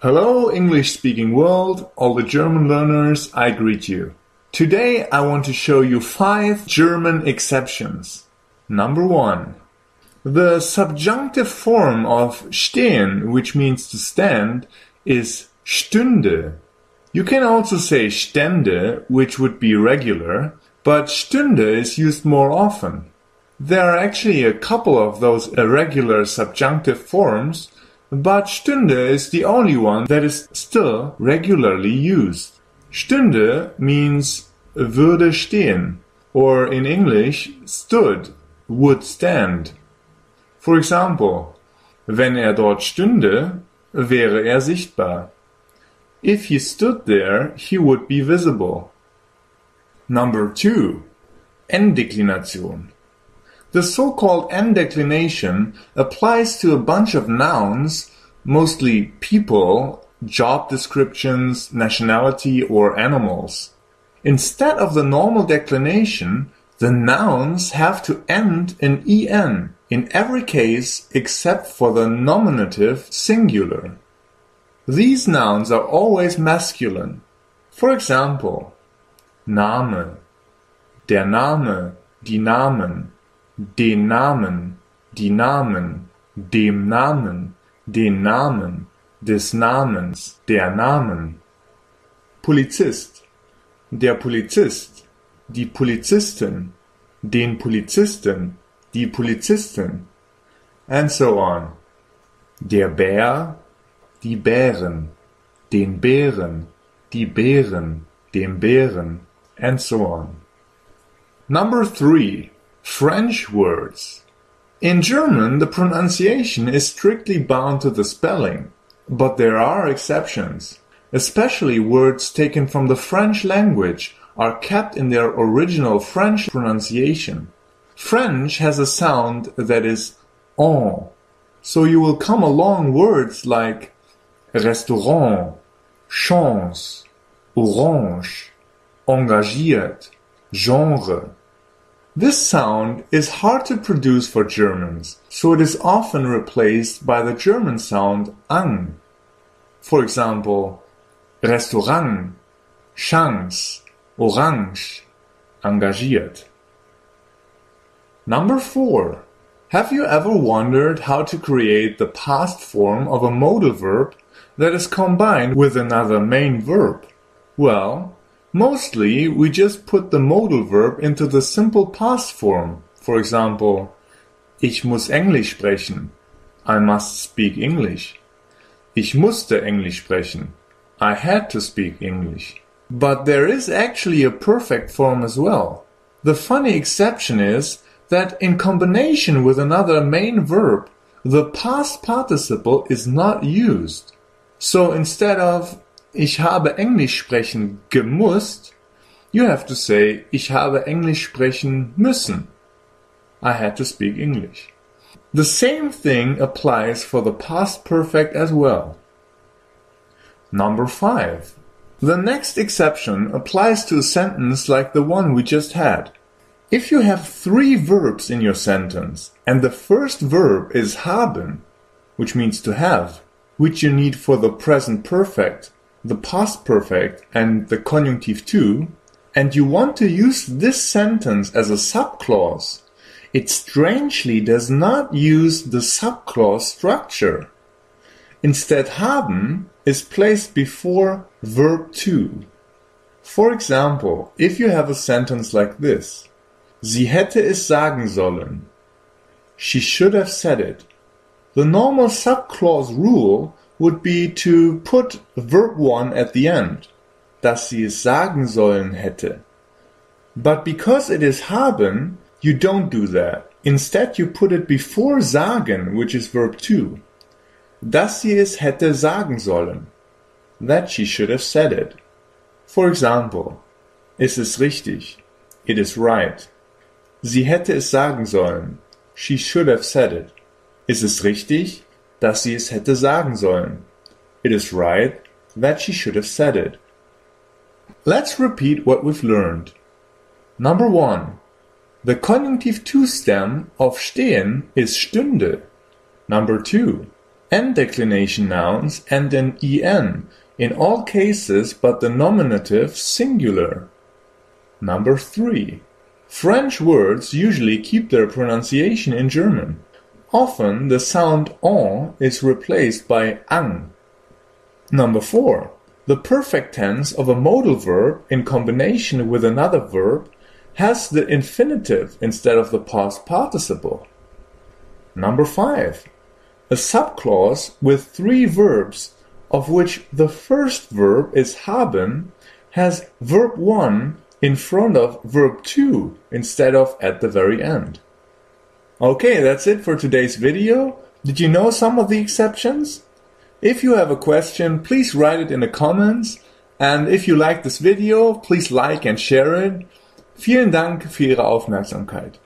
Hello, English-speaking world, all the German learners, I greet you. Today I want to show you 5 German exceptions. Number 1. The subjunctive form of stehen, which means to stand, is stünde. You can also say stände, which would be regular, but stünde is used more often. There are actually a couple of those irregular subjunctive forms, but stünde is the only one that is still regularly used. Stünde means würde stehen, or in English, stood, would stand. For example, wenn dort stünde, wäre sichtbar. If he stood there, he would be visible. Number 2. N-Deklination. The so-called N-Deklination applies to a bunch of nouns, mostly people, job descriptions, nationality, or animals. Instead of the normal declination, the nouns have to end in en in every case except for the nominative singular. These nouns are always masculine. For example, Name, der Name, die Namen, den Namen, die Namen, dem Namen, den Namen, des Namens, der Namen. Polizist, der Polizist, die Polizistin, den Polizisten, die Polizistin, and so on. Der Bär, die Bären, den Bären, die Bären, dem Bären, and so on. Number 3. French words. In German, the pronunciation is strictly bound to the spelling, but there are exceptions. Especially words taken from the French language are kept in their original French pronunciation. French has a sound that is on, so you will come along words like restaurant, chance, orange, engagiert, genre. This sound is hard to produce for Germans, so it is often replaced by the German sound ang. For example, Restaurant, Chance, Orange, engagiert. Number 4. Have you ever wondered how to create the past form of a modal verb that is combined with another main verb? Well, mostly we just put the modal verb into the simple past form. For example, ich muss Englisch sprechen. I must speak English. Ich musste Englisch sprechen. I had to speak English. But there is actually a perfect form as well. The funny exception is that in combination with another main verb, the past participle is not used. So instead of ich habe Englisch sprechen gemusst, you have to say ich habe Englisch sprechen müssen. I had to speak English. The same thing applies for the past perfect as well. Number 5. The next exception applies to a sentence like the one we just had. If you have 3 verbs in your sentence, and the first verb is haben, which means to have, which you need for the present perfect, the past perfect, and the conjunctive too, and you want to use this sentence as a subclause, it strangely does not use the subclause structure. Instead, haben is placed before verb 2. For example, if you have a sentence like this, Sie hätte es sagen sollen. She should have said it. The normal subclause rule would be to put verb 1 at the end, dass sie es sagen sollen hätte. But because it is haben, you don't do that. Instead, you put it before sagen, which is verb 2. Dass sie es hätte sagen sollen. That she should have said it. For example, es ist richtig. It is right. Sie hätte es sagen sollen. She should have said it. Ist es richtig, dass sie es hätte sagen sollen? It is right that she should have said it. Let's repeat what we've learned. Number 1. The conjunctive to stem of stehen is stünde. Number 2. N-declination nouns end in en in all cases but the nominative singular. Number 3. French words usually keep their pronunciation in German. Often the sound en is replaced by ang. Number 4. The perfect tense of a modal verb in combination with another verb has the infinitive instead of the past participle. Number 5. A subclause with 3 verbs, of which the first verb is haben, has verb 1 in front of verb 2 instead of at the very end. Okay, that's it for today's video. Did you know some of the exceptions? If you have a question, please write it in the comments. And if you like this video, please like and share it. Vielen Dank für Ihre Aufmerksamkeit.